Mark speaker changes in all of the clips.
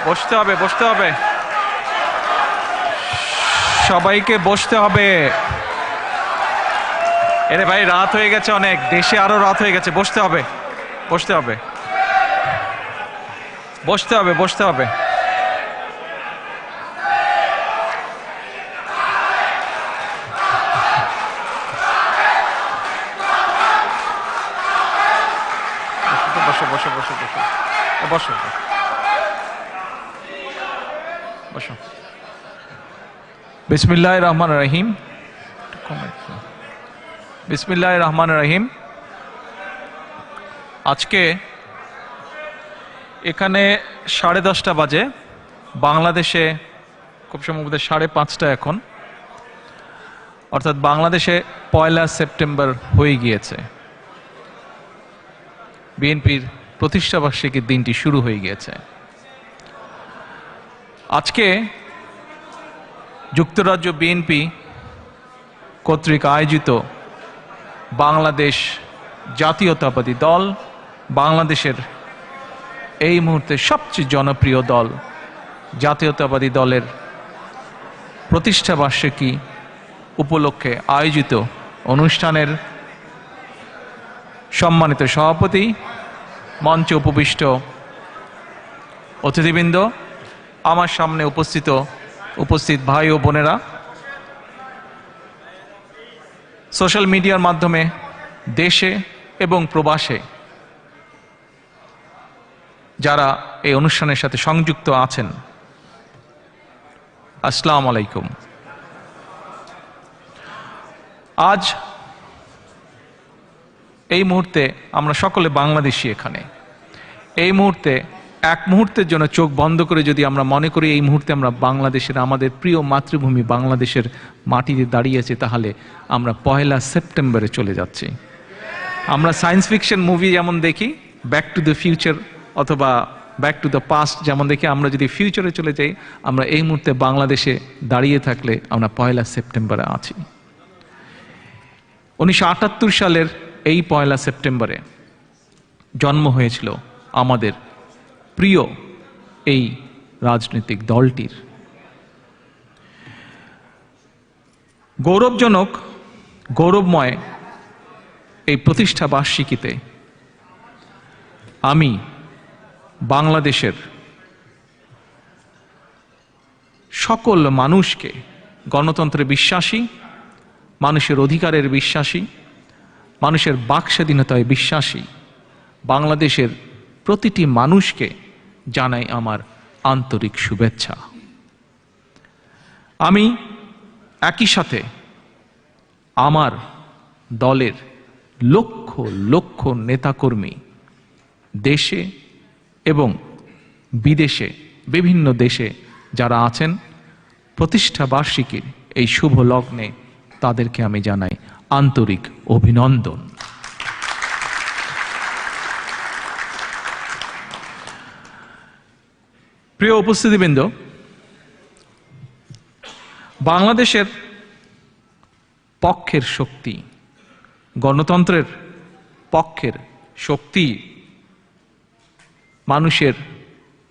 Speaker 1: বসতে হবে, বসতে হবে, সবাইকে বসতে হবে। এরে ভাই, রাত হয়ে গেছে অনেক, দেশে আরো রাত হয়ে গেছে। বসতে হবে, বসতে হবে, বসতে হবে, বসতে হবে। বসো বসো বসো বসো বসো বসো। বিসমিল্লাহির রহমানির রহিম। বিসমিল্লাহির রহমানির রহিম। আজকে এখানে 10:30 বাজে, বাংলাদেশে খুব সম্ভবত 5:30 এখন, অর্থাৎ বাংলাদেশে 1 সেপ্টেম্বর হয়ে গিয়েছে। বিএনপির প্রতিষ্ঠাবার্ষিকীর দিনটি শুরু হয়ে গিয়েছে। আজকে যুক্তরাজ্য বিএনপি কর্তৃক আয়োজিত বাংলাদেশ জাতীয়তাবাদী দল, বাংলাদেশের এই মুহূর্তে সবচেয়ে জনপ্রিয় দল জাতীয়তাবাদী দলের প্রতিষ্ঠাবার্ষিকী উপলক্ষে আয়োজিত অনুষ্ঠানের সম্মানিত সভাপতি, মঞ্চে উপবিষ্ট অতিথিবৃন্দ, আমার সামনে উপস্থিত ভাই ও বোনেরা, সোশ্যাল মিডিয়ার মাধ্যমে দেশে এবং প্রবাসে যারা এই অনুষ্ঠানের সাথে সংযুক্ত আছেন, আসসালামু আলাইকুম। আজ এই মুহূর্তে আমরা সকলে বাংলাদেশী। এখানে এই মুহূর্তে এক মুহূর্তের জন্য চোখ বন্ধ করে যদি আমরা মনে করি এই মুহূর্তে আমরা বাংলাদেশের, আমাদের প্রিয় মাতৃভূমি বাংলাদেশের মাটিতে দাঁড়িয়ে আছি, তাহলে আমরা 1 সেপ্টেম্বরে চলে যাচ্ছি। আমরা সায়েন্স ফিকশন মুভি যেমন দেখি, ব্যাক টু দ্য ফিউচার অথবা ব্যাক টু দ্য পাস্ট যেমন দেখি, আমরা যদি ফিউচারে চলে যাই, আমরা এই মুহূর্তে বাংলাদেশে দাঁড়িয়ে থাকলে আমরা 1 সেপ্টেম্বরে আছি। 1978 সালের এই 1 সেপ্টেম্বরে জন্ম হয়েছিল আমাদের প্রিয় এই রাজনৈতিক দলটির। গৌরবজনক, গৌরবময় এই প্রতিষ্ঠা বার্ষিকীতে আমি বাংলাদেশের সকল মানুষকে, গণতন্ত্রে বিশ্বাসী, মানুষের অধিকারের বিশ্বাসী, মানুষের বাক স্বাধীনতায় বিশ্বাসী বাংলাদেশের প্রতিটি মানুষকে জানাই আমার আন্তরিক শুভেচ্ছা। আমি একই সাথে আমার দলের লক্ষ লক্ষ নেতাকর্মী দেশে এবং বিদেশে, বিভিন্ন দেশে যারা আছেন, প্রতিষ্ঠা বার্ষিকীর এই শুভ লগ্নে তাদেরকে আমি জানাই আন্তরিক অভিনন্দন। প্রিয় উপস্থিতিবৃন্দ, বাংলাদেশের পক্ষের শক্তি, গণতন্ত্রের পক্ষের শক্তি, মানুষের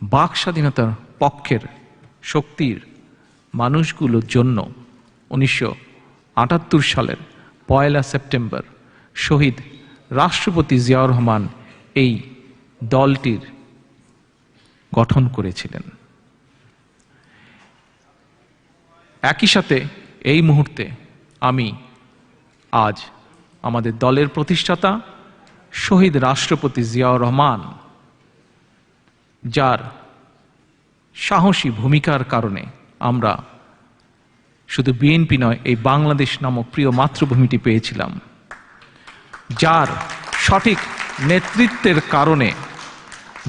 Speaker 1: বাক স্বাধীনতার পক্ষের শক্তির মানুষগুলোর জন্য 1978 সালের 1 সেপ্টেম্বর শহীদ রাষ্ট্রপতি জিয়াউর রহমান এই দলটির গঠন করেছিলেন। একই সাথে এই মুহূর্তে আমি আজ আমাদের দলের প্রতিষ্ঠাতা শহীদ রাষ্ট্রপতি জিয়াউর রহমান, যার সাহসী ভূমিকার কারণে আমরা শুধু বিএনপি নয়, এই বাংলাদেশ নামক প্রিয় মাতৃভূমিটি পেয়েছিলাম, যার সঠিক নেতৃত্বের কারণে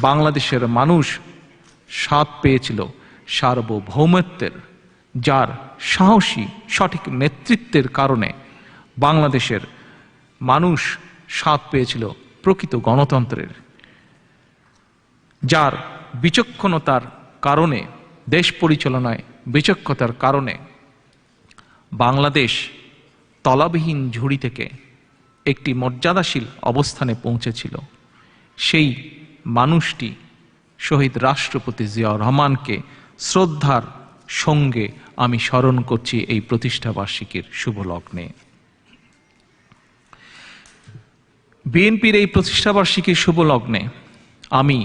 Speaker 1: বাংলাদেশের মানুষ স্বাদ পেয়েছিল সার্বভৌমত্বের, যার সাহসী সঠিক নেতৃত্বের কারণে বাংলাদেশের মানুষ স্বাদ পেয়েছিল প্রকৃত গণতন্ত্রের, যার বিচক্ষণতার কারণে, দেশ পরিচালনায় বিচক্ষণতার কারণে বাংলাদেশ তলাবিহীন ঝুড়ি থেকে একটি মর্যাদাশীল অবস্থানে পৌঁছেছিল। সেই মানুষটি শহীদ রাষ্ট্রপতি জিয়াউর রহমানকে শ্রদ্ধার সঙ্গে আমি স্মরণ করছি এই প্রতিষ্ঠাবার্ষিকীর শুভ লগ্নে। বিএনপির এই প্রতিষ্ঠাবার্ষিকীর শুভ লগ্নে আমি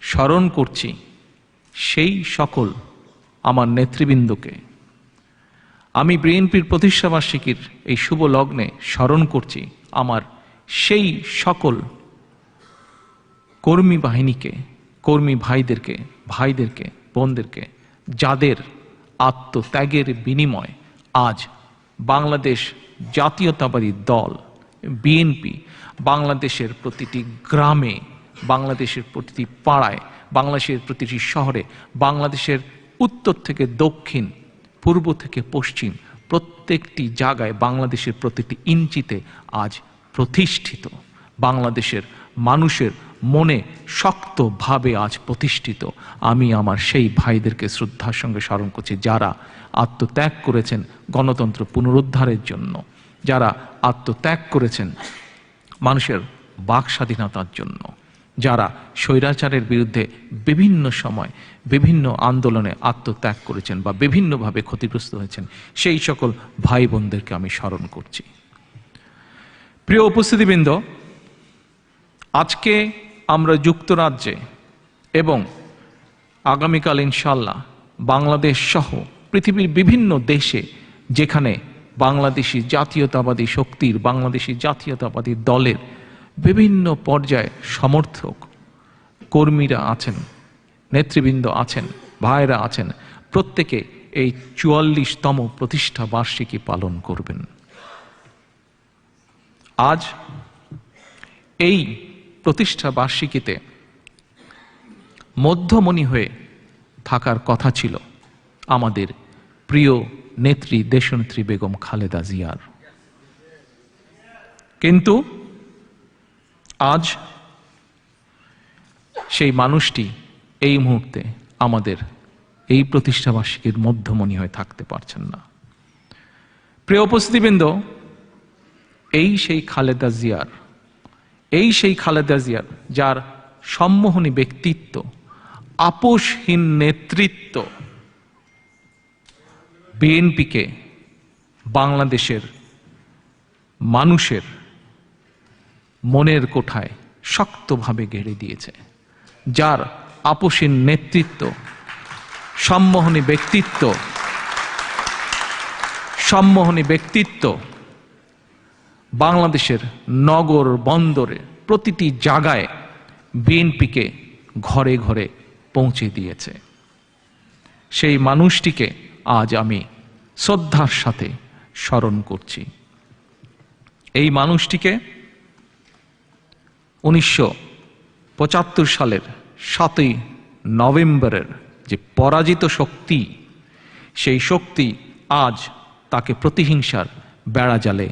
Speaker 1: স্মরণ করছি সেই সকল আমার নেতৃবৃন্দকে। আমি বিএনপির প্রতিষ্ঠাবার্ষিকীর এই শুভ লগ্নে স্মরণ করছি আমার সেই সকল কর্মী বাহিনীকে, কর্মী ভাইদেরকে, বোনদেরকে, যাদের আত্মত্যাগের বিনিময় আজ বাংলাদেশ জাতীয়তাবাদী দল বিএনপি বাংলাদেশের প্রতিটি গ্রামে, বাংলাদেশের প্রতিটি পাড়ায়, বাংলাদেশের প্রতিটি শহরে, বাংলাদেশের উত্তর থেকে দক্ষিণ, পূর্ব থেকে পশ্চিম প্রত্যেকটি জায়গায়, বাংলাদেশের প্রতিটি ইঞ্চিতে আজ প্রতিষ্ঠিত, বাংলাদেশের মানুষের মনে শক্তভাবে আজ প্রতিষ্ঠিত। আমি আমার সেই ভাইদেরকে শ্রদ্ধার সঙ্গে স্মরণ করছি, যারা আত্মত্যাগ করেছেন গণতন্ত্র পুনরুদ্ধারের জন্য, যারা আত্মত্যাগ করেছেন মানুষের বাক স্বাধীনতার জন্য, যারা স্বৈরাচারের বিরুদ্ধে বিভিন্ন সময় বিভিন্ন আন্দোলনে আত্মত্যাগ করেছেন বা বিভিন্নভাবে ক্ষতিগ্রস্ত হয়েছেন, সেই সকল ভাই বোনদেরকে আমি স্মরণ করছি। প্রিয় উপস্থিতিবৃন্দ, আজকে আমরা যুক্তরাজ্যে এবং আগামীকাল ইনশাআল্লাহ বাংলাদেশ সহ পৃথিবীর বিভিন্ন দেশে যেখানে বাংলাদেশি জাতীয়তাবাদী শক্তির, বাংলাদেশি জাতীয়তাবাদী দলের বিভিন্ন পর্যায়ে সমর্থক কর্মীরা আছেন, নেতৃবৃন্দ আছেন, ভাইরা আছেন, প্রত্যেকে এই ৪৪তম প্রতিষ্ঠা বার্ষিকী পালন করবেন। আজ এই প্রতিষ্ঠা বার্ষিকীতে মধ্যমণি হয়ে থাকার কথা ছিল আমাদের প্রিয় নেত্রী দেশনেত্রী বেগম খালেদা জিয়ার, কিন্তু আজ সেই মানুষটি এই মুহূর্তে আমাদের এই প্রতিষ্ঠাবার্ষিকীর মধ্যমণি হয়ে থাকতে পারছেন না। প্রিয় উপস্থিতিবৃন্দ, এই সেই খালেদা জিয়ার যার সম্মোহনী ব্যক্তিত্ব, আপোষহীন নেতৃত্ব বিএনপিকে বাংলাদেশের মানুষের মনের কোঠায় শক্তভাবে গেড়ে দিয়েছে, যার আপোষহীন নেতৃত্ব, সম্মোহনী ব্যক্তিত্ব বাংলাদেশের নগর বন্দরে প্রতিটি জায়গায় বিএনপিকে ঘরে ঘরে পৌঁছে দিয়েছে। সেই মানুষটিকে আজ আমি শ্রদ্ধার সাথে স্মরণ করছি। এই মানুষটিকে ১৯৭৫ সালের ৭ই নভেম্বরের যে পরাজিত শক্তি, সেই শক্তি আজ তাকে প্রতিহিংসার বেড়াজালে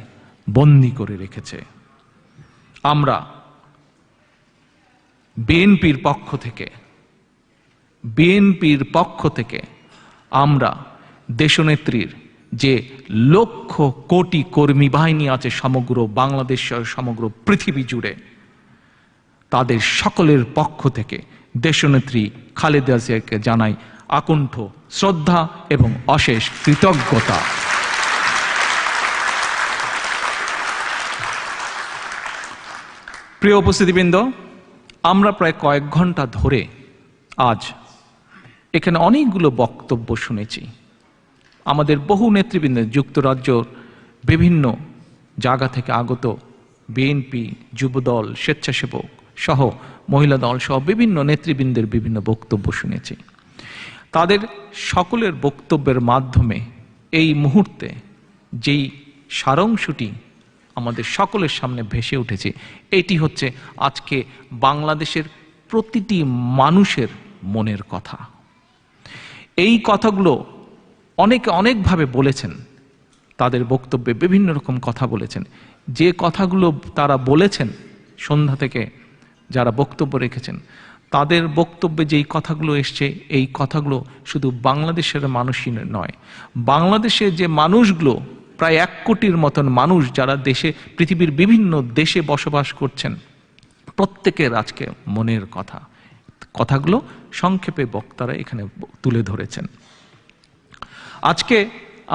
Speaker 1: বন্দী করে রেখেছে। আমরা বিএনপির পক্ষ থেকে আমরা দেশনেত্রীর যে লক্ষ কোটি কর্মী বাহিনী আছে সমগ্র বাংলাদেশ সহ সমগ্র পৃথিবী জুড়ে, তাদের সকলের পক্ষ থেকে দেশনেত্রী খালেদা জিয়াকে জানাই আকুণ্ঠ শ্রদ্ধা এবং অশেষ কৃতজ্ঞতা। প্রিয় উপস্থিতিবৃন্দ, আমরা প্রায় কয়েক ঘন্টা ধরে আজ এখানে অনেকগুলো বক্তব্য শুনেছি। আমাদের বহু নেতৃবৃন্দ, যুক্তরাজ্যর বিভিন্ন জায়গা থেকে আগত বিএনপি, যুবদল, স্বেচ্ছাসেবক সহ মহিলা দল সহ বিভিন্ন নেতৃবৃন্দের বিভিন্ন বক্তব্য শুনেছি। তাদের সকলের বক্তব্যের মাধ্যমে এই মুহূর্তে যেই সারাংশটি আমাদের সকলের সামনে ভেসে উঠেছে, এটি হচ্ছে আজকে বাংলাদেশের প্রতিটি মানুষের মনের কথা। এই কথাগুলো অনেকে অনেকভাবে বলেছেন, তাদের বক্তব্যে বিভিন্ন রকম কথা বলেছেন। যে কথাগুলো তারা বলেছেন, সন্ধ্যা থেকে যারা বক্তব্য রেখেছেন, তাদের বক্তব্যে যেই কথাগুলো এসছে, এই কথাগুলো শুধু বাংলাদেশের মানুষই নয়, বাংলাদেশের যে মানুষগুলো প্রায় ১ কোটির মতন মানুষ যারা পৃথিবীর বিভিন্ন দেশে বসবাস করছেন, প্রত্যেকের আজকে মনের কথা। কথাগুলো সংক্ষেপে বক্তারা এখানে তুলে ধরেছেন। আজকে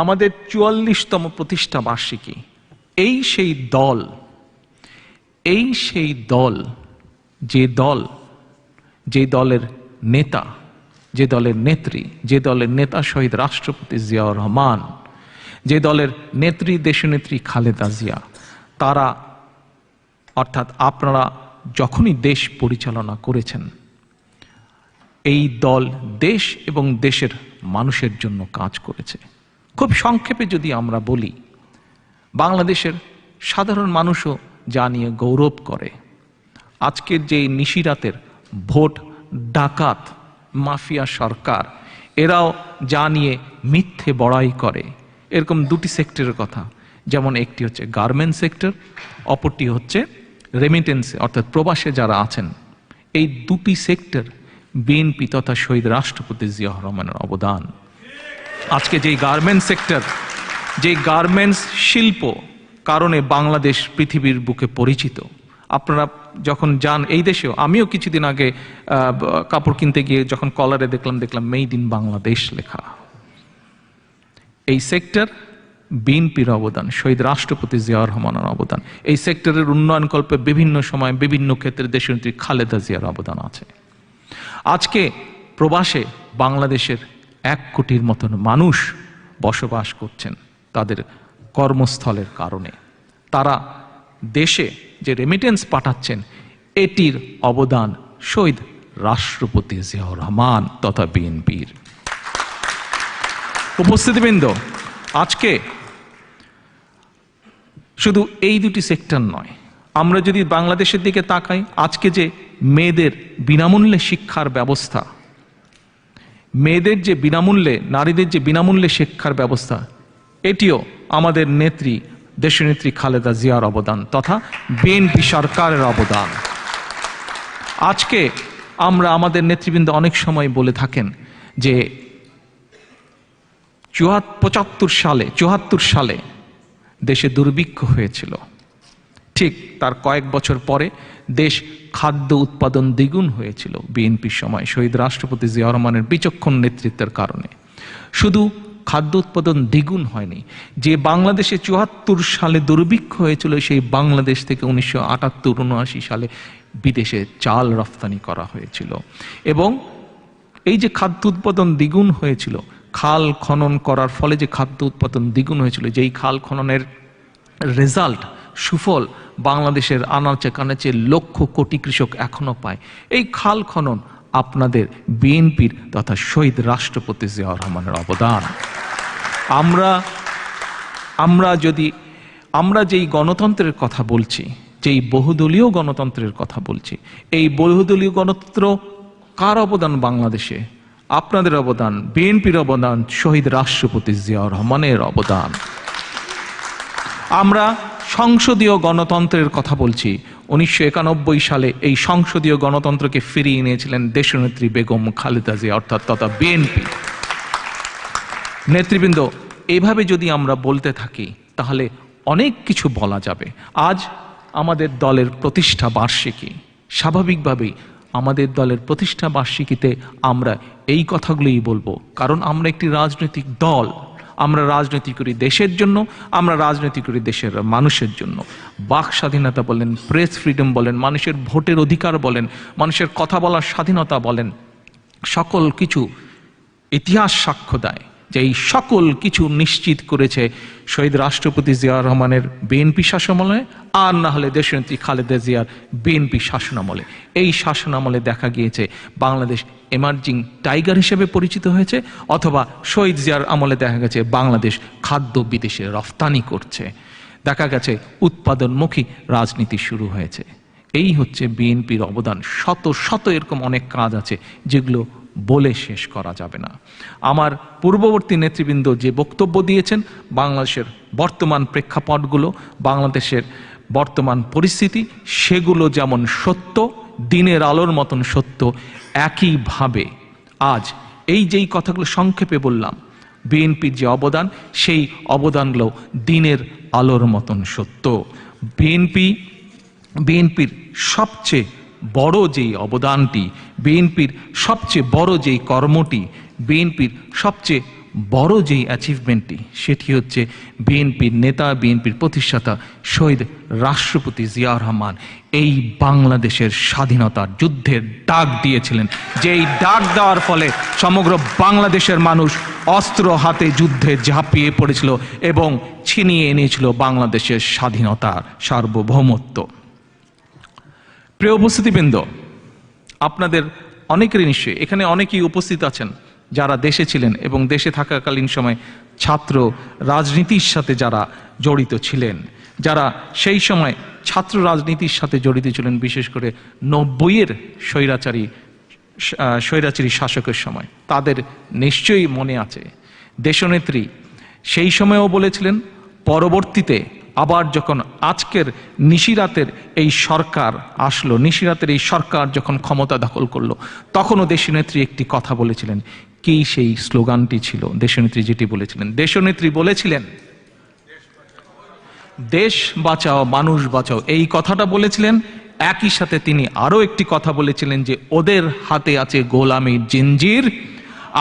Speaker 1: আমাদের 44তম প্রতিষ্ঠা বার্ষিকী। এই সেই দল, যে দলের নেতা, যে দলের নেত্রী, যে দলের নেতা শহীদ রাষ্ট্রপতি জিয়াউর রহমান, যে দলের নেত্রী দেশনেত্রী খালেদা জিয়া, তারা অর্থাৎ আপনারা যখনই দেশ পরিচালনা করেছেন, এই দল দেশ এবং দেশের মানুষের জন্য কাজ করেছে। খুব সংক্ষেপে যদি আমরা বলি, বাংলাদেশের সাধারণ মানুষও যা নিয়ে গৌরব করে। আজকের যে নিশিরাতের ভোট ডাকাত মাফিয়া সরকার, এরাও যা নিয়ে মিথ্যে বড়াই করে। এরকম দুটি সেক্টরের কথা, যেমন একটি হচ্ছে গার্মেন্টস সেক্টর, অপরটি হচ্ছে রেমিটেন্স অর্থাৎ প্রবাসে যারা আছেন। এই দুটি সেক্টর বিএনপি তথা শহীদ রাষ্ট্রপতি জিয়াউর রহমানের অবদান। আজকে যেই গার্মেন্টস সেক্টর, যেই গার্মেন্টস শিল্প কারণে বাংলাদেশ পৃথিবীর বুকে পরিচিত। আপনারা যখন যান এই দেশেও, আমিও কিছুদিন আগে কাপড় কিনতে গিয়ে যখন কলারে দেখলাম মেড ইন বাংলাদেশ লেখা। এই সেক্টর বিএনপির অবদান, শহীদ রাষ্ট্রপতি জিয়াউর রহমানের অবদান। এই সেক্টরের উন্নয়নকল্পে বিভিন্ন সময় বিভিন্ন ক্ষেত্রে দেশনেত্রী খালেদা জিয়ার অবদান আছে। আজকে প্রবাসে বাংলাদেশের 1 কোটির মতন মানুষ বসবাস করছেন তাদের কর্মস্থলের কারণে। তারা দেশে যে রেমিটেন্স পাঠাচ্ছেন, এটির অবদান শহীদ রাষ্ট্রপতি জিয়াউর রহমান তথা বিএনপির। উপস্থিতিবৃন্দ, আজকে শুধু এই দুটি সেক্টর নয়, আমরা যদি বাংলাদেশের দিকে তাকাই, আজকে যে মেয়েদের বিনামূল্যে শিক্ষার ব্যবস্থা, মেয়েদের যে বিনামূল্যে, নারীদের যে বিনামূল্যে শিক্ষার ব্যবস্থা, এটিও আমাদের নেত্রী দেশনেত্রী খালেদা জিয়ার অবদান তথা বিএনপি সরকারের অবদান। আজকে আমরা আমাদের নেতৃবৃন্দ অনেক সময় বলে থাকেন যে 74 সালে দেশে দুর্ভিক্ষ হয়েছিল। ঠিক তার কয়েক বছর পরে দেশ খাদ্য উৎপাদন দ্বিগুণ হয়েছিল বিএনপির সময়, শহীদ রাষ্ট্রপতি জিয়াউর রহমানের বিচক্ষণ নেতৃত্বের কারণে। শুধু খাদ্য উৎপাদন দ্বিগুণ হয়নি, যে বাংলাদেশে 74 সালে দুর্ভিক্ষ হয়েছিল, সেই বাংলাদেশ থেকে 1978-79 সালে বিদেশে চাল রফতানি করা হয়েছিল। এবং এই যে খাদ্য উৎপাদন দ্বিগুণ হয়েছিল, খাল খনন করার ফলে যে খাদ্য উৎপাদন দ্বিগুণ হয়েছিল, যেই খাল খননের রেজাল্ট, সুফল বাংলাদেশের আনাচে কানাচে লক্ষ কোটি কৃষক এখনো পায়। এই খাল খনন আপনাদের বিএনপির তথা শহীদ রাষ্ট্রপতি জিয়াউর রহমানের অবদান। আমরা যেই গণতন্ত্রের কথা বলছি, যেই বহুদলীয় গণতন্ত্রের কথা বলছি, এই বহুদলীয় গণতন্ত্র কার অবদান বাংলাদেশে? আপনাদের অবদান, বিএনপির অবদান, শহীদ রাষ্ট্রপতি জিয়াউর রহমানের অবদান। আমরা সংসদীয় গণতন্ত্রের কথা বলছি। 1991 সালে এই সংসদীয় গণতন্ত্রকে ফিরিয়ে এনেছিলেন দেশনেত্রী বেগম খালেদা জিয়া অর্থাৎ তথা বিএনপি। নেতৃবৃন্দ, এভাবে যদি আমরা বলতে থাকি তাহলে অনেক কিছু বলা যাবে। আজ আমাদের দলের প্রতিষ্ঠা বার্ষিকী, স্বাভাবিকভাবেই আমাদের দলের প্রতিষ্ঠা বার্ষিকীতে আমরা এই কথাগুলোই বলবো, কারণ আমরা একটি রাজনৈতিক দল। আমরা রাজনীতি করি দেশের জন্য, আমরা রাজনীতি করি দেশের মানুষের জন্য। বাক স্বাধীনতা বলেন, প্রেস ফ্রিডম বলেন, মানুষের ভোটের অধিকার বলেন, মানুষের কথা বলার স্বাধীনতা বলেন, সকল কিছু ইতিহাস সাক্ষ্য দেয় যে এই সকল কিছু নিশ্চিত করেছে শহীদ রাষ্ট্রপতি জিয়াউর রহমানের বিএনপি শাসনামলে, আর না হলে দেশনেত্রী খালেদা জিয়ার বিএনপি শাসনামলে। এই শাসনামলে দেখা গিয়েছে বাংলাদেশ এমার্জিং টাইগার হিসেবে পরিচিত হয়েছে, অথবা শহীদ জিয়ার আমলে দেখা গেছে বাংলাদেশ খাদ্য বিদেশে রফতানি করছে, দেখা গেছে উৎপাদনমুখী রাজনীতি শুরু হয়েছে। এই হচ্ছে বিএনপির অবদান। শত শত এরকম অনেক কাজ আছে যেগুলো বলে শেষ করা যাবে না। আমার পূর্ববর্তী নেতৃবৃন্দ যে বক্তব্য দিয়েছেন, বাংলাদেশের বর্তমান প্রেক্ষাপটগুলো, বাংলাদেশের বর্তমান পরিস্থিতি, সেগুলো যেমন সত্য, দিনের আলোর মতন সত্য, একইভাবে আজ এই যেই কথাগুলো সংক্ষেপে বললাম, বিএনপির যে অবদান, সেই অবদানগুলো দিনের আলোর মতন সত্য। বিএনপির সবচেয়ে বড় যেই অবদানটি, বিএনপির সবচেয়ে বড় যেই কর্মটি, বিএনপির সবচেয়ে বড় যেই অ্যাচিভমেন্টটি, সেটি হচ্ছে বিএনপির নেতা, বিএনপির প্রতিষ্ঠাতা শহীদ রাষ্ট্রপতি জিয়াউর রহমান এই বাংলাদেশের স্বাধীনতার যুদ্ধের ডাক দিয়েছিলেন, যেই ডাক দেওয়ার ফলে সমগ্র বাংলাদেশের মানুষ অস্ত্র হাতে যুদ্ধে ঝাঁপিয়ে পড়েছিল এবং ছিনিয়ে এনেছিল বাংলাদেশের স্বাধীনতার সার্বভৌমত্ব। প্রিয় উপস্থিতিবৃন্দ, আপনাদের অনেকেরই নিশ্চয়ই এখানে অনেকেই উপস্থিত আছেন যারা দেশে ছিলেন এবং দেশে থাকাকালীন সময় ছাত্র রাজনীতির সাথে যারা জড়িত ছিলেন, যারা সেই সময় ছাত্র রাজনীতির সাথে জড়িত ছিলেন, বিশেষ করে 90-এর স্বৈরাচারী শাসকের সময়, তাদের নিশ্চয়ই মনে আছে দেশনেত্রী সেই সময়ও বলেছিলেন, পরবর্তীতে আবার যখন আজকের নিশিরাতের এই সরকার আসলো, নিশিরাতের এই সরকার যখন ক্ষমতা দখল করলো, তখনও দেশনেত্রী একটি কথা বলেছিলেন। কি সেই স্লোগানটি ছিল? দেশনেত্রী যেটি বলেছিলেন, দেশনেত্রী বলেছিলেন, দেশ বাঁচাও মানুষ বাঁচাও, এই কথাটা বলেছিলেন। একই সাথে তিনি আরো একটি কথা বলেছিলেন যে ওদের হাতে আছে গোলামির জিঞ্জির,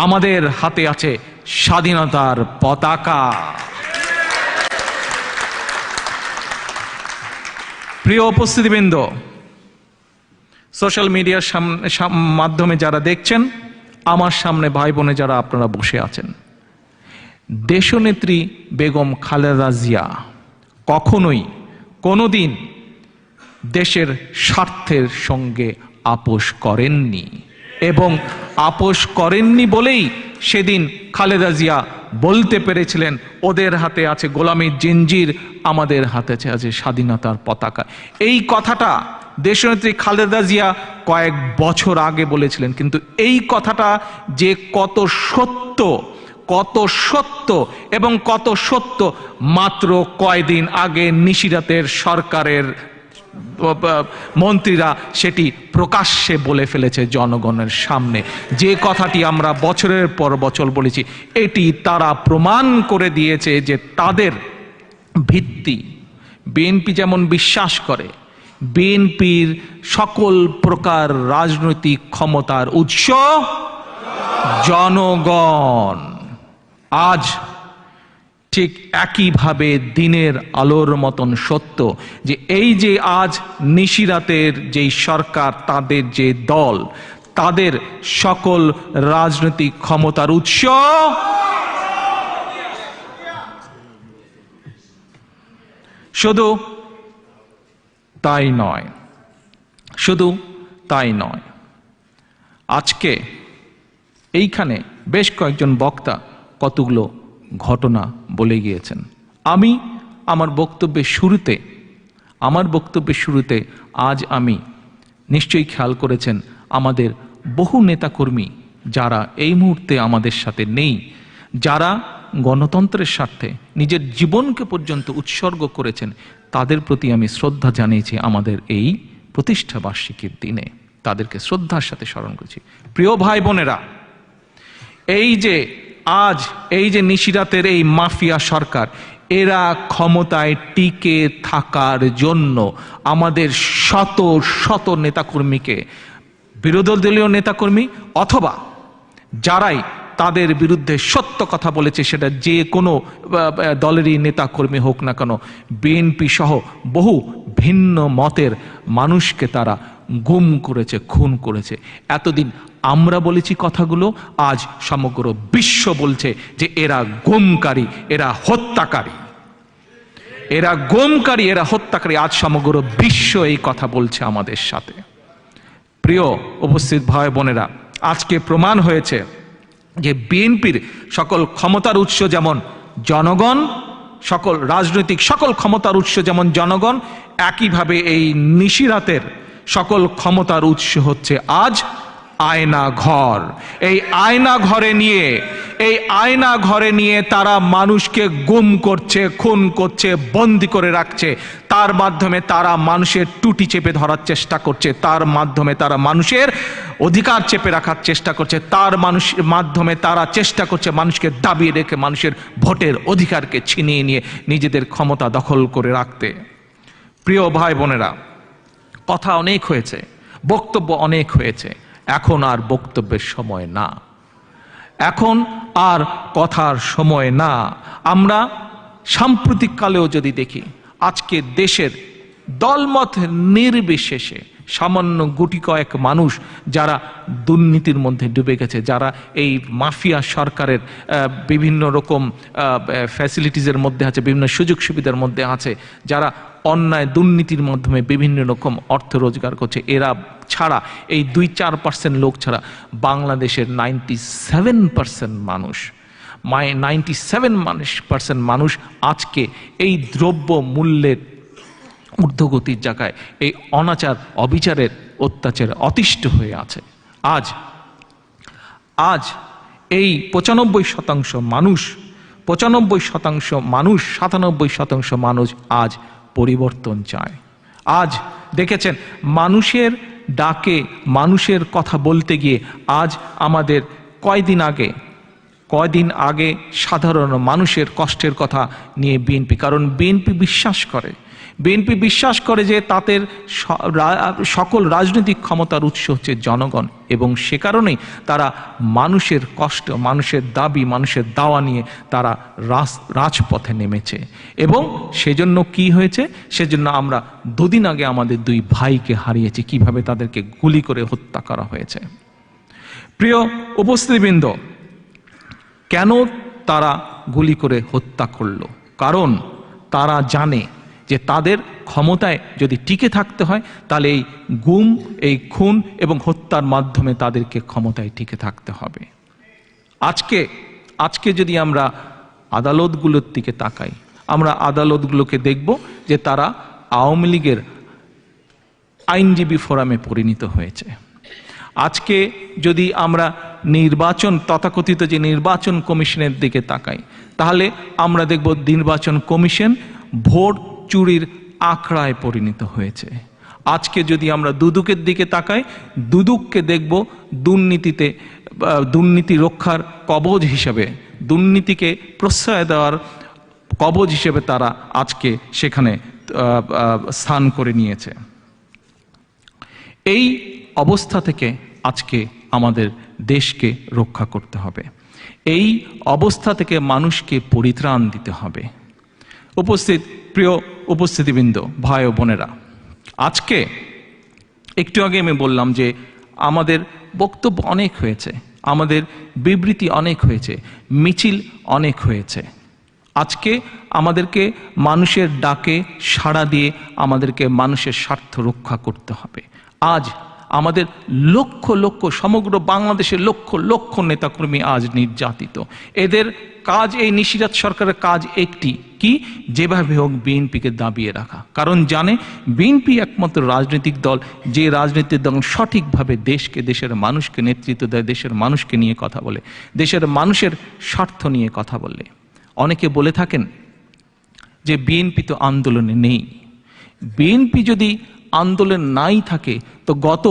Speaker 1: আমাদের হাতে আছে স্বাধীনতার পতাকা। প্রিয় উপস্থিতিবৃন্দ, সোশ্যাল মিডিয়ার মাধ্যমে যারা দেখছেন, আমার সামনে ভাই বোনে যারা আপনারা বসে আছেন, দেশনেত্রী বেগম খালেদা জিয়া কখনোই কোনোদিন দেশের স্বার্থের সঙ্গে আপোষ করেননি, এবং আপোষ করেননি বলেই সেদিন খালেদা জিয়া বলতে পেরেছিলেন ওদের হাতে আছে গোলামির জিঞ্জির, আমাদের হাতে আছে স্বাধীনতার পতাকা। এই কথাটা দেশনেত্রী খালেদা জিয়া কয়েক বছর আগে বলেছিলেন, কিন্তু এই কথাটা যে কত সত্য, কত সত্য এবং কত সত্য, মাত্র কয়দিন আগে নিশিরাতের সরকারের মন্ত্রীরা সেটি প্রকাশ্যে বলে ফেলেছে জনগণের সামনে। যে কথাটি আমরা বছরের পর বছর বলেছি, এটি তারা প্রমাণ করে দিয়েছে যে তাদের ভিত্তি, বিএনপি যেমন বিশ্বাস করে বিএনপির সকল প্রকার রাজনৈতিক ক্ষমতার উৎস জনগণ, আজ ঠিক একইভাবে দিনের আলোর মতন সত্য যে এই যে আজ নিশিরাতের যেই সরকার, তাদের যে দল, তাদের সকল রাজনৈতিক ক্ষমতার উৎস শুধু তাই নয়, শুধু তাই নয়, আজকে এইখানে বেশ কয়েকজন বক্তা কতগুলো ঘটনা বলে গিয়েছেন। আমি আমার বক্তব্যের শুরুতে আজ আমি নিশ্চয়ই খেয়াল করেছেন আমাদের বহু নেতাকর্মী যারা এই মুহূর্তে আমাদের সাথে নেই, যারা গণতন্ত্রের স্বার্থে নিজের জীবনকে পর্যন্ত উৎসর্গ করেছেন, তাদের প্রতি আমি শ্রদ্ধা জানিয়েছি। আমাদের এই প্রতিষ্ঠা বার্ষিকীর দিনে তাদেরকে শ্রদ্ধার সাথে স্মরণ করছি। প্রিয় ভাই বোনেরা, এই যে আজ এই যে নিশিরাতের এই মাফিয়া সরকার, এরা ক্ষমতায় টিকে থাকার জন্য আমাদের শত শত নেতাকর্মীকে, বিরোধী দলীয় নেতাকর্মী অথবা যারাই তাদের বিরুদ্ধে সত্য কথা বলেছে, সেটা যে কোনো দলেরই নেতাকর্মী হোক না কেন, বিএনপি সহ বহু ভিন্ন মতের মানুষকে তারা গুম করেছে, খুন করেছে। এতদিন আমরা বলেছি কথাগুলো, আজ সমগ্র বিশ্ব বলছে যে এরা গুমকারী, এরা হত্যাকারী, এরা গুমকারী, এরা হত্যাকারী। আজ সমগ্র বিশ্ব এই কথা বলছে আমাদের সাথে। প্রিয় উপস্থিত ভাই বোনেরা, আজকে প্রমাণ হয়েছে যে বিএনপির সকল ক্ষমতার উৎস যেমন জনগণ, সকল রাজনৈতিক সকল ক্ষমতার উৎস যেমন জনগণ, একইভাবে এই নিশিরাতের সকল ক্ষমতার উৎস হচ্ছে আজ আয়না ঘর। এই আয়না ঘরে নিয়ে তারা মানুষকে গুম করছে, খুন করছে, বন্দি করে রাখছে। তার মাধ্যমে তারা মানুষের টুটি চেপে ধরার চেষ্টা করছে, তার মাধ্যমে তারা মানুষের অধিকার চেপে রাখার চেষ্টা করছে, তার মাধ্যমে তারা চেষ্টা করছে মানুষকে দাবিয়ে রেখে মানুষের ভোটের অধিকারকে ছিনিয়ে নিয়ে নিজেদের ক্ষমতা দখল করে রাখতে। প্রিয় ভাই বোনেরা, কথা অনেক হয়েছে, বক্তব্য অনেক হয়েছে, এখন আর বক্তব্যের সময় না, এখন আর কথার সময় না। আমরা সাম্প্রতিক কালেও যদি দেখি, আজকে দেশের দলমত নির্বিশেষে সামান্য গুটি কয়েক মানুষ যারা দুর্নীতির মধ্যে ডুবে গেছে, যারা এই মাফিয়া সরকারের বিভিন্ন রকম ফ্যাসিলিটিসের মধ্যে আছে, বিভিন্ন সুযোগ সুবিধার মধ্যে আছে, যারা অন্যায় দুর্নীতির মাধ্যমে বিভিন্ন রকম অর্থ রোজগার করছে, এরা ছাড়া, এই 2-4% লোক ছাড়া বাংলাদেশের 97% মানুষ, 97% মানুষ আজকে এই দ্রব্য মূল্যের ঊর্ধ্বগতির জায়গায়, এই অনাচার অবিচারের অত্যাচারে অতিষ্ঠ হয়ে আছে। আজ এই 95% মানুষ, 97% মানুষ আজ পরিবর্তন চায়। আজ দেখেছেন, মানুষের ডাকে, মানুষের কথা বলতে গিয়ে আজ আমাদের কয়দিন আগে সাধারণ মানুষের কষ্টের কথা নিয়ে বিএনপি, কারণ বিএনপি বিশ্বাস করে যে তাদের সকল রাজনৈতিক ক্ষমতার উৎস হচ্ছে জনগণ, এবং সে কারণেই তারা মানুষের কষ্ট, মানুষের দাবি, মানুষের দাওয়া নিয়ে তারা রাজপথে নেমেছে। এবং সেজন্য কি হয়েছে, সেজন্য আমরা দুদিন আগে আমাদের 2 ভাইকে হারিয়েছি, কিভাবে তাদেরকে গুলি করে হত্যা করা হয়েছে। প্রিয় উপস্থিতিবৃন্দ, কেন তারা গুলি করে হত্যা করলো? কারণ তারা জানে যে তাদের ক্ষমতায় যদি টিকে থাকতে হয়, তাহলে এই গুম, এই খুন এবং হত্যার মাধ্যমে তাদেরকে ক্ষমতায় টিকে থাকতে হবে। আজকে যদি আমরা আদালতগুলোর দিকে তাকাই, আমরা আদালতগুলোকে দেখব যে তারা আওয়ামী লীগের আইনজীবী ফোরামে পরিণত হয়েছে। আজকে যদি আমরা তথাকথিত যে নির্বাচন কমিশনের দিকে তাকাই, তাহলে আমরা দেখব নির্বাচন কমিশন ভোট চুরির আখড়ায় পরিণত হয়েছে। আজকে যদি আমরা দুদকের দিকে তাকাই, দুদককে দেখব দুর্নীতি রক্ষার কবচ হিসেবে, দুর্নীতিকে প্রশ্রয় দেওয়ার কবচ হিসেবে তারা আজকে সেখানে স্থান করে নিয়েছে। এই অবস্থা থেকে আজকে আমাদের দেশকে রক্ষা করতে হবে, এই অবস্থা থেকে মানুষকে পরিত্রাণ দিতে হবে। প্রিয় উপস্থিতিবৃন্দ, ভাই ও বোনেরা, আজকে একটু আগে আমি বললাম যে আমাদের বক্তব্য অনেক হয়েছে, আমাদের বিবৃতি অনেক হয়েছে, মিছিল অনেক হয়েছে। আজকে আমাদেরকে মানুষের ডাকে সাড়া দিয়ে আমাদেরকে মানুষের স্বার্থ রক্ষা করতে হবে। আজ আমাদের লক্ষ সমগ্র বাংলাদেশের লক্ষ নেতাকর্মী আজ নির্যাতিত। এদের কাজ, এই নিশিরাত সরকারের কাজ একটি, কি, যেভাবে হোক বিএনপিকে দাবিয়ে রাখা। কারণ জানে বিএনপি একমাত্র রাজনৈতিক দল, যে রাজনৈতিক দল সঠিকভাবে দেশকে, দেশের মানুষকে নেতৃত্ব দেয়, দেশের মানুষকে নিয়ে কথা বলে, দেশের মানুষের স্বার্থ নিয়ে কথা বলে। অনেকে বলে থাকেন যে বিএনপি তো আন্দোলনে নেই। বিএনপি যদি আন্দোলন নাই থাকে তো গত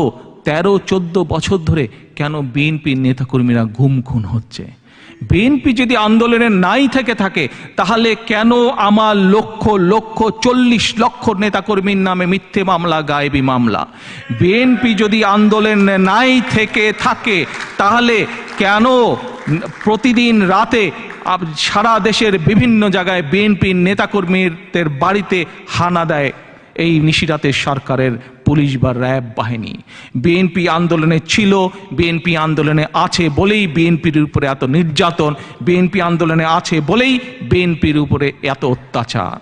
Speaker 1: 13-14 বছর ধরে কেন বিএনপির নেতাকর্মীরা গুম খুন হচ্ছে? বিএনপি যদি আন্দোলনে নাই থেকে থাকে তাহলে কেন আমার 40 লক্ষ নেতাকর্মীর নামে মিথ্যে মামলা, গায়েবী মামলা? বিএনপি যদি আন্দোলনে নাই থেকে থাকে তাহলে কেন প্রতিদিন রাতে সারা দেশের বিভিন্ন জায়গায় বিএনপির নেতাকর্মীদের বাড়িতে হানা দেয় এই নিশিরাতের সরকারের পুলিশ বা র্যাব বাহিনী? বিএনপি আন্দোলনে ছিল, বিএনপি আন্দোলনে আছে বলেই বিএনপির উপরে এত নির্যাতন, বিএনপি আন্দোলনে আছে বলেই বিএনপির উপরে এত অত্যাচার।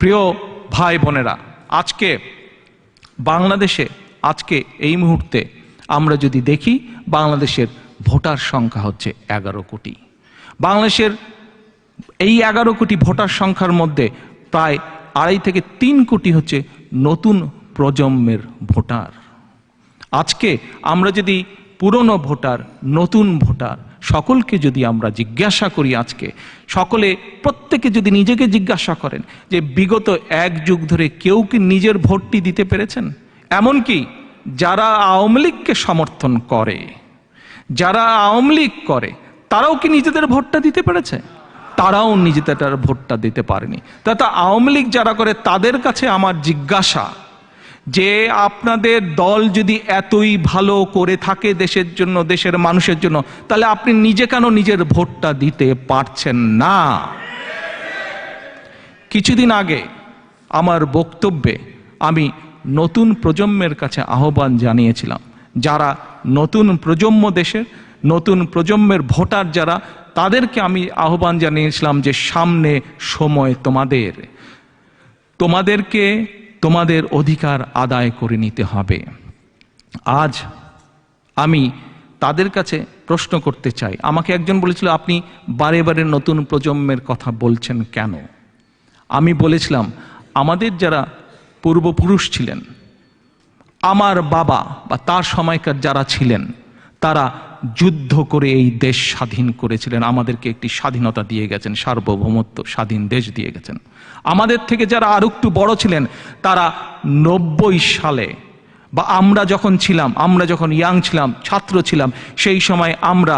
Speaker 1: প্রিয় ভাই বোনেরা, আজকে বাংলাদেশে, আজকে এই মুহূর্তে আমরা যদি দেখি, বাংলাদেশের ভোটার সংখ্যা হচ্ছে 11 কোটি। বাংলাদেশের এই 11 কোটি ভোটার সংখ্যার মধ্যে প্রায় 2.5 থেকে 3 কোটি হচ্ছে নতুন প্রজন্মের ভোটার। আজকে আমরা যদি পুরনো ভোটার, নতুন ভোটার সকলকে যদি আমরা জিজ্ঞাসা করি, আজকে প্রত্যেকে যদি নিজেকে জিজ্ঞাসা করেন যে বিগত 1 যুগ ধরে কেউ কি নিজের ভোটটি দিতে পেরেছেন? এমনকি যারা আওয়ামী লীগকে সমর্থন করে, যারা আওয়ামী লীগ করে, তারাও কি নিজেদের ভোটটা দিতে পেরেছে? তারাও নিজেদের ভোটটা দিতে পারেনি। তা আওয়ামী লীগ যারা করে তাদের কাছে আমার জিজ্ঞাসা যে আপনাদের দল যদি এতই ভালো করে থাকে দেশের জন্য, দেশের মানুষের জন্য, তাহলে আপনি নিজে কেন নিজের ভোটটা দিতে পারছেন না? কিছুদিন আগে আমার বক্তব্যে আমি নতুন প্রজন্মের কাছে আহ্বান জানিয়েছিলাম, যারা নতুন প্রজন্ম, দেশের নতুন প্রজন্মের ভোটার যারা, তাদেরকে আমি আহ্বান জানিয়েছিলাম যে সামনে সময় তোমাদেরকে তোমাদের অধিকার আদায় করে নিতে হবে। আজ আমি তাদের কাছে প্রশ্ন করতে চাই। আমাকে একজন বলেছিল, আপনি বারে বারে নতুন প্রজন্মের কথা বলছেন কেন? আমি বলেছিলাম, আমাদের যারা পূর্বপুরুষ ছিলেন, আমার বাবা বা তার সময়কার যারা ছিলেন, তারা যুদ্ধ করে এই দেশ স্বাধীন করেছিলেন, আমাদেরকে একটি স্বাধীনতা দিয়ে গেছেন, সার্বভৌমত্ব, স্বাধীন দেশ দিয়ে গেছেন। আমাদের থেকে যারা আর একটু বড় ছিলেন, তারা 90 সালে বা আমরা যখন ইয়াং ছিলাম, ছাত্র ছিলাম, সেই সময় আমরা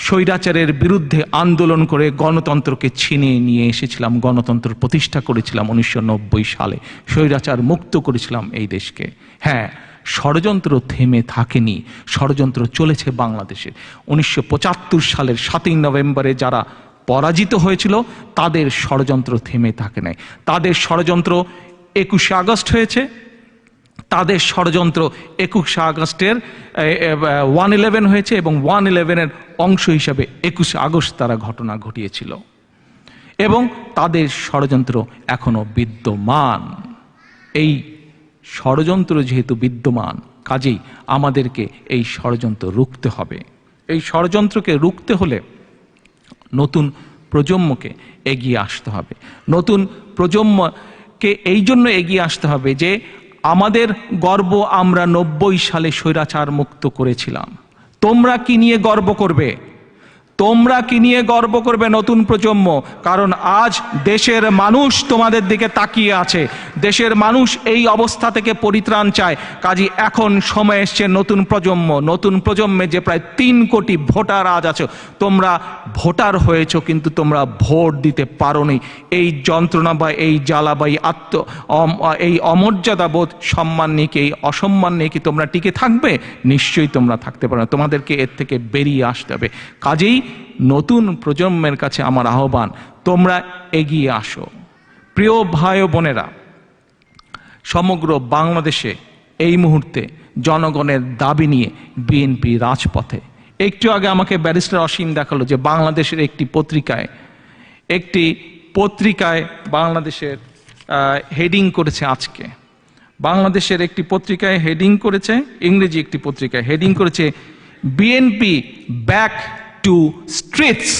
Speaker 1: স্বৈরাচারের বিরুদ্ধে আন্দোলন করে গণতন্ত্রকে ছিনিয়ে নিয়ে এসেছিলাম, গণতন্ত্র প্রতিষ্ঠা করেছিলাম 1990 সালে, স্বৈরাচার মুক্ত করেছিলাম এই দেশকে। হ্যাঁ, ষড়যন্ত্র থেমে থাকেনি, ষড়যন্ত্র চলেছে বাংলাদেশে। 1975 সালের 7ই নভেম্বরে যারা পরাজিত হয়েছিল, তাদের ষড়যন্ত্র থেমে থাকে নাই। তাদের ষড়যন্ত্র 21শে আগস্ট হয়েছে, তাদের ষড়যন্ত্র 21শে আগস্টের 111 হয়েছে, এবং 111-এর অংশ হিসাবে 21শে আগস্ট তারা ঘটনা ঘটিয়েছিল, এবং তাদের ষড়যন্ত্র এখনো বিদ্যমান। এই ষড়যন্ত্র যেহেতু বিদ্যমান, কাজেই আমাদেরকে এই ষড়যন্ত্র রুখতে হবে। এই ষড়যন্ত্রকে রুখতে হলে নতুন প্রজন্মকে এগিয়ে আসতে হবে। নতুন প্রজন্মকে এই জন্য এগিয়ে আসতে হবে যে আমাদের গর্ব, আমরা 90 সালে স্বৈরাচার মুক্ত করেছিলাম। তোমরা কি নিয়ে গর্ব করবে? তোমরা কি নিয়ে গর্ব করবে নতুন প্রজন্ম? কারণ আজ দেশের মানুষ তোমাদের দিকে তাকিয়ে আছে, দেশের মানুষ এই অবস্থা থেকে পরিত্রাণ চায়। কাজী এখন সময় এসছে নতুন প্রজন্মে যে প্রায় 3 কোটি ভোটার আজ আছে, তোমরা ভোটার হয়েছো কিন্তু তোমরা ভোট দিতে পারোনি। এই যন্ত্রণা বা এই জ্বালা বা এই অমর্যাদা বোধ, সম্মান নিয়ে কি, এই অসম্মান নিয়ে কি তোমরা টিকে থাকবে? নিশ্চয়ই তোমরা থাকতে পারো না, তোমাদেরকে এর থেকে বেরিয়ে আসতে হবে। কাজেই নতুন প্রজন্মের কাছে আমার আহ্বান, তোমরা এগিয়ে আসো। প্রিয় ভাই ও বোনেরা, সমগ্র বাংলাদেশে এই মুহূর্তে জনগণের দাবি নিয়ে বিএনপি রাজপথে। একটু আগে আমাকে ব্যারিস্টার অসীম দেখালো যে বাংলাদেশের একটি পত্রিকায় বাংলাদেশের হেডিং করেছে, আজকে বাংলাদেশের একটি পত্রিকায় হেডিং করেছে, ইংরেজি একটি পত্রিকায় হেডিং করেছে, বিএনপি ব্যাক টু স্ট্রিটস।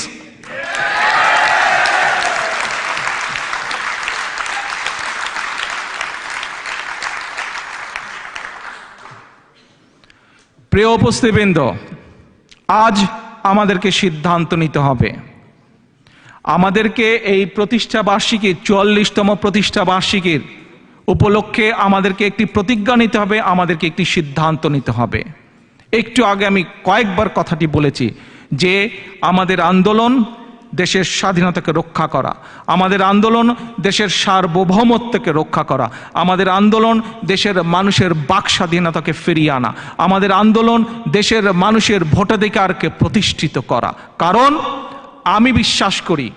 Speaker 1: প্রিয় উপস্থিতবৃন্দ, আজ আমাদেরকে সিদ্ধান্ত নিতে হবে। আমাদেরকে এই প্রতিষ্ঠা বার্ষিকীর 44তম প্রতিষ্ঠা বার্ষিকীর উপলক্ষে আমাদেরকে একটি প্রতিজ্ঞা নিতে হবে, আমাদেরকে একটি সিদ্ধান্ত নিতে হবে। একটু আগে আমি কয়েকবার কথাটি বলেছি যে আমাদের আন্দোলন দেশের স্বাধীনতাকে রক্ষা করা, আমাদের আন্দোলন দেশের সার্বভৌমত্বকে রক্ষা করা, আমাদের আন্দোলন দেশের মানুষের বাক স্বাধীনতাকে ফিরিয়ে আনা, আমাদের আন্দোলন দেশের মানুষের ভোটাধিকারকে প্রতিষ্ঠিত করা। কারণ আমি বিশ্বাস করি,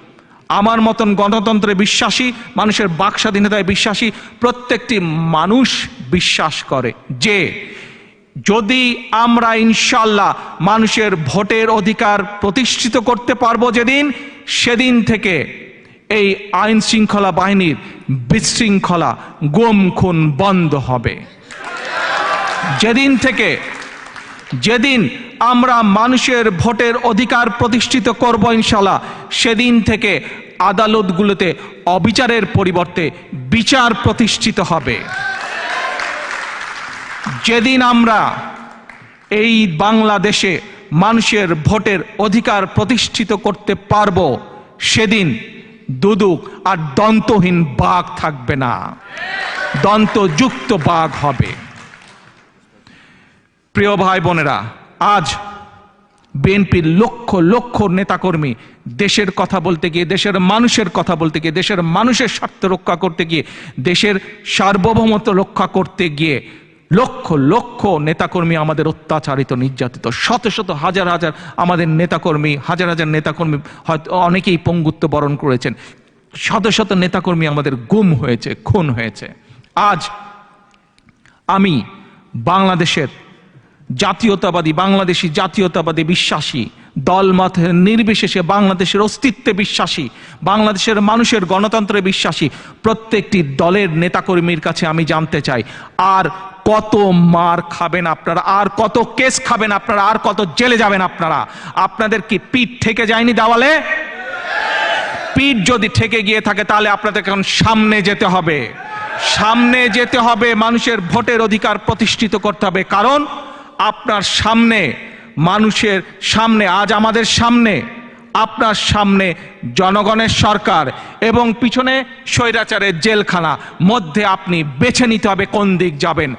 Speaker 1: আমার মতন গণতন্ত্রে বিশ্বাসী, মানুষের বাক স্বাধীনতায় বিশ্বাসী প্রত্যেকটি মানুষ বিশ্বাস করে যে যদি আমরা ইনশাল্লাহ মানুষের ভোটের অধিকার প্রতিষ্ঠিত করতে পারবো সেদিন থেকে এই আইন শৃঙ্খলা বাহিনীর বিশৃঙ্খলা, গুম খুন বন্ধ হবে। যেদিন আমরা মানুষের ভোটের অধিকার প্রতিষ্ঠিত করব ইনশাল্লাহ, সেদিন থেকে আদালতগুলোতে অবিচারের পরিবর্তে বিচার প্রতিষ্ঠিত হবে। যেদিন আমরা এই বাংলাদেশে মানুষের ভোটের অধিকার প্রতিষ্ঠিত করতে পারবো, সেদিন দুদুক আর দন্তহীন বাঘ থাকবে না, দন্তযুক্ত বাঘ হবে। প্রিয় ভাই বোনেরা, আজ বিএনপির লক্ষ লক্ষ নেতাকর্মী দেশের কথা বলতে গিয়ে, দেশের মানুষের কথা বলতে গিয়ে, দেশের মানুষের স্বার্থ রক্ষা করতে গিয়ে, দেশের সার্বভৌমত্ব রক্ষা করতে গিয়ে লক্ষ লক্ষ নেতাকর্মী আমাদের অত্যাচারিত, নির্যাতিত। শত শত হাজার হাজার আমাদের নেতাকর্মী, হাজার হাজার নেতাকর্মী হয়তো অনেকেই পঙ্গুত্ব বরণ করেছেন। শত শত নেতাকর্মী আমাদের গুম হয়েছে, খুন হয়েছে। আজ আমি বাংলাদেশের বাংলাদেশি জাতীয়তাবাদী বিশ্বাসী, দলমত নির্বিশেষে বাংলাদেশের অস্তিত্বে বিশ্বাসী, বাংলাদেশের মানুষের গণতন্ত্রে বিশ্বাসী প্রত্যেকটি দলের নেতাকর্মীর কাছে আমি জানতে চাই, আর কত মার খাবেন আপনারা, আর কত কেস খাবেন আপনারা, আর কত জেলে যাবেন আপনারা? আপনাদের কি পিঠ ঠেকে যায়নি দেওয়ালে? পিঠ যদি ঠেকে গিয়ে থাকে তাহলে আপনাদের এখন সামনে যেতে হবে, সামনে যেতে হবে, মানুষের ভোটের অধিকার প্রতিষ্ঠিত করতে হবে। কারণ আপনার সামনে, মানুষের সামনে, আজ আমাদের সামনে, আপনার সামনে জনগণের সরকার এবং পিছনে স্বৈরাচারের জেলখানা। মধ্যে আপনি বেছে নিতে হবে কোন দিক যাবেন।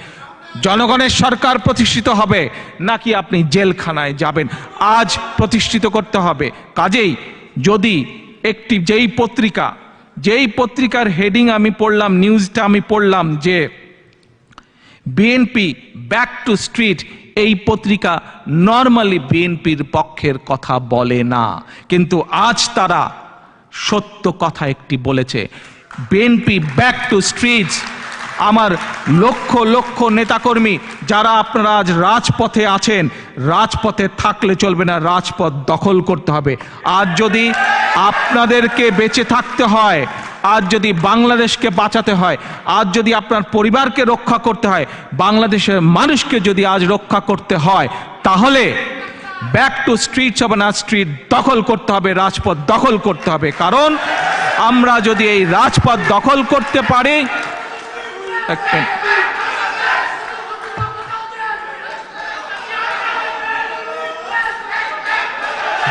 Speaker 1: জনগণের সরকার প্রতিষ্ঠিত হবে নাকি আপনি জেলখানায় যাবেন, আজ প্রতিষ্ঠিত করতে হবে। কাজেই যদি একটি যেই পত্রিকার হেডিং আমি পড়লাম, নিউজটা আমি পড়লাম যে বিএনপি ব্যাক টু স্ট্রিট, এই পত্রিকা নর্মালি বিএনপির পক্ষের কথা বলে না, কিন্তু আজ তারা সত্য কথা একটি বলেছে। BNP back to streets. আমার লক্ষ লক্ষ নেতাকর্মী যারা আপনারা আজ রাজপথে আছেন, রাজপথে থাকলে চলবে না, রাজপথ দখল করতে হবে। আজ যদি আপনাদেরকে বেঁচে থাকতে হয়, আজ যদি বাংলাদেশকে বাঁচাতে হয়, আজ যদি আপনার পরিবারকে রক্ষা করতে হয়, বাংলাদেশের মানুষকে যদি আজ রক্ষা করতে হয়, তাহলে ব্যাক টু স্ট্রিটস হবে না, স্ট্রিট দখল করতে হবে, রাজপথ দখল করতে হবে। কারণ আমরা যদি এই রাজপথ দখল করতে পারি,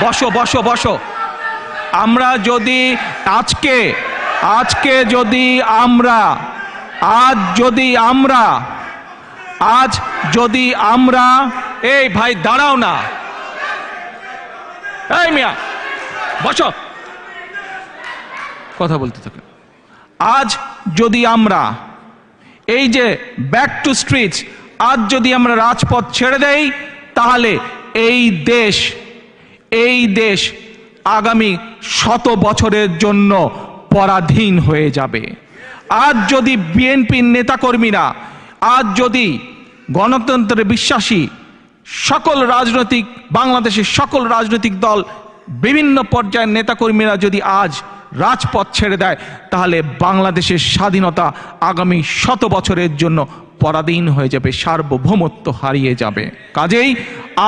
Speaker 1: বসো বসো বসো, আমরা যদি আজকে যদি আমরা এই ভাই দাঁড়াও না, এই মিয়া বসো, কথা বলতে থাকেন। আজ যদি আমরা এই যে ব্যাক টু স্ট্রিটস, আজ যদি আমরা রাজপথ ছেড়ে দেই, তাহলে এই দেশ আগামী 100 বছরের জন্য পরাধীন হয়ে যাবে। আজ যদি বিএনপির নেতাকর্মীরা, আজ যদি গণতন্ত্রে বিশ্বাসী বাংলাদেশের সকল রাজনৈতিক দল, বিভিন্ন পর্যায়ের নেতাকর্মীরা যদি আজ রাজপথ ছেড়ে দেয়, তাহলে বাংলাদেশের স্বাধীনতা আগামী 100 বছরের জন্য পরাধীন হয়ে যাবে, সার্বভৌমত্ব হারিয়ে যাবে। কাজেই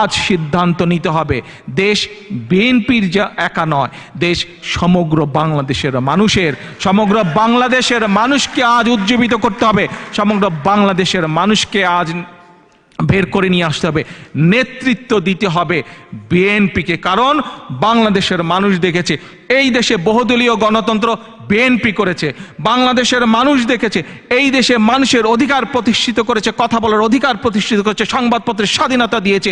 Speaker 1: আজ সিদ্ধান্ত নিতে হবে। দেশ বিএনপির যা একা নয়, দেশ সমগ্র বাংলাদেশের মানুষকে আজ উজ্জীবিত করতে হবে, সমগ্র বাংলাদেশের মানুষকে আজ বের করে নিয়ে আসতে হবে, নেতৃত্ব দিতে হবে বিএনপিকে। কারণ বাংলাদেশের মানুষ দেখেছে এই দেশে বহুদলীয় গণতন্ত্র বিএনপি করেছে, বাংলাদেশের মানুষ দেখেছে এই দেশে মানুষের অধিকার প্রতিষ্ঠিত করেছে, কথা বলার অধিকার প্রতিষ্ঠিত করেছে, সংবাদপত্রের স্বাধীনতা দিয়েছে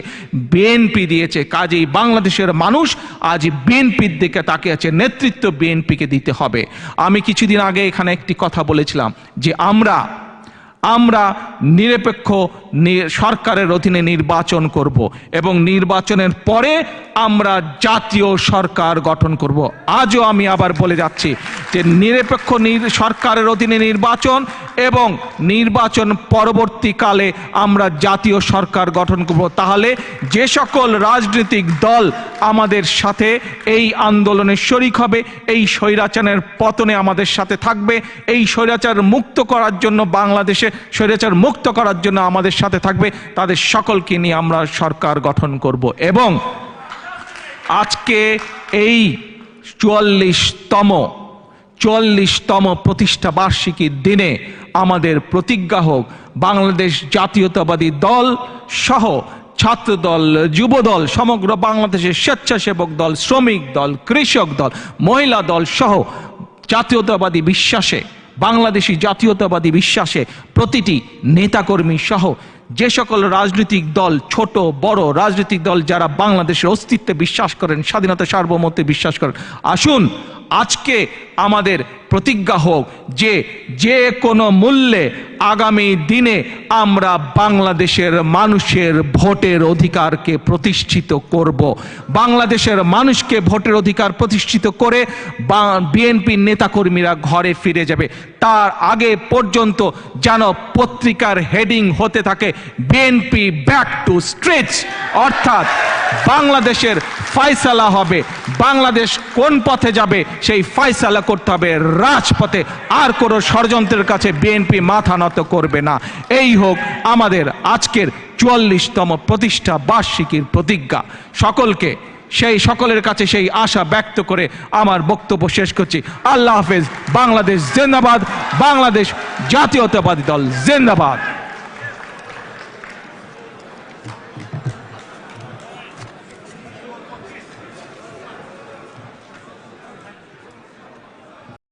Speaker 1: বিএনপি দিয়েছে। কাজেই বাংলাদেশের মানুষ আজ বিএনপির দিকে তাকিয়ে আছে, নেতৃত্ব বিএনপিকে দিতে হবে। আমি কিছুদিন আগে এখানে একটি কথা বলেছিলাম যে আমরা নিরপেক্ষ সরকারের অধীনে নির্বাচন করব এবং নির্বাচনের পরে আমরা জাতীয় সরকার গঠন করব। আজও আমি আবার বলে যাচ্ছি যে নিরপেক্ষ সরকারের অধীনে নির্বাচন এবং নির্বাচন পরবর্তীকালে আমরা জাতীয় সরকার গঠন করব। তাহলে যে সকল রাজনৈতিক দল আমাদের সাথে এই আন্দোলনে শরিক হবে, এই স্বৈরাচারের পতনে আমাদের সাথে থাকবে, এই স্বৈরাচার মুক্ত করার জন্য, বাংলাদেশে স্বৈরাচার মুক্ত করার জন্য আমাদের সাথে থাকবে, তাদের সকলকে নিয়ে আমরা সরকার গঠন করব। এবং আজকে এই 44তম প্রতিষ্ঠা বার্ষিকীর দিনে আমাদের প্রতিজ্ঞা হোক, বাংলাদেশ জাতীয়তাবাদী দল সহ ছাত্রদল, যুবদল, সমগ্র বাংলাদেশের স্বেচ্ছাসেবক দল, শ্রমিক দল, কৃষক দল, মহিলা দল সহ জাতীয়তাবাদী বিশ্বাসে বাংলাদেশি জাতীয়তাবাদী বিশ্বাসে প্রতিটি নেতাকর্মী সহ যে সকল রাজনৈতিক দল, ছোট বড় রাজনৈতিক দল যারা বাংলাদেশের অস্তিত্বে বিশ্বাস করেন, স্বাধীনতা সার্বভৌমত্বে বিশ্বাস করেন, আসুন আজকে আমাদের প্রতিজ্ঞা হোক যে যে কোনো মূল্যে আগামী দিনে আমরা বাংলাদেশের মানুষের ভোটের অধিকারকে প্রতিষ্ঠিত করব। বাংলাদেশের মানুষকে ভোটের অধিকার প্রতিষ্ঠিত করে বিএনপির নেতাকর্মীরা ঘরে ফিরে যাবে। তার আগে পর্যন্ত যেন পত্রিকার হেডিং হতে থাকে বিএনপি ব্যাক টু স্ট্রিটস, অর্থাৎ বাংলাদেশের ফয়সালা হবে। বাংলাদেশ কোন পথে যাবে সেই ফয়সালা করতে হবে রাজপথে। আর কোনো ষড়যন্ত্রের কাছে বিএনপি মাথা নত করবে না। এই হোক আমাদের আজকের 44তম প্রতিষ্ঠা বার্ষিকীর প্রতিজ্ঞা। সকলকে সেই সকলের কাছে সেই আশা ব্যক্ত করে আমার বক্তব্য শেষ করছি। আল্লাহ হাফেজ। বাংলাদেশ জিন্দাবাদ। বাংলাদেশ জাতীয়তাবাদী দল জিন্দাবাদ।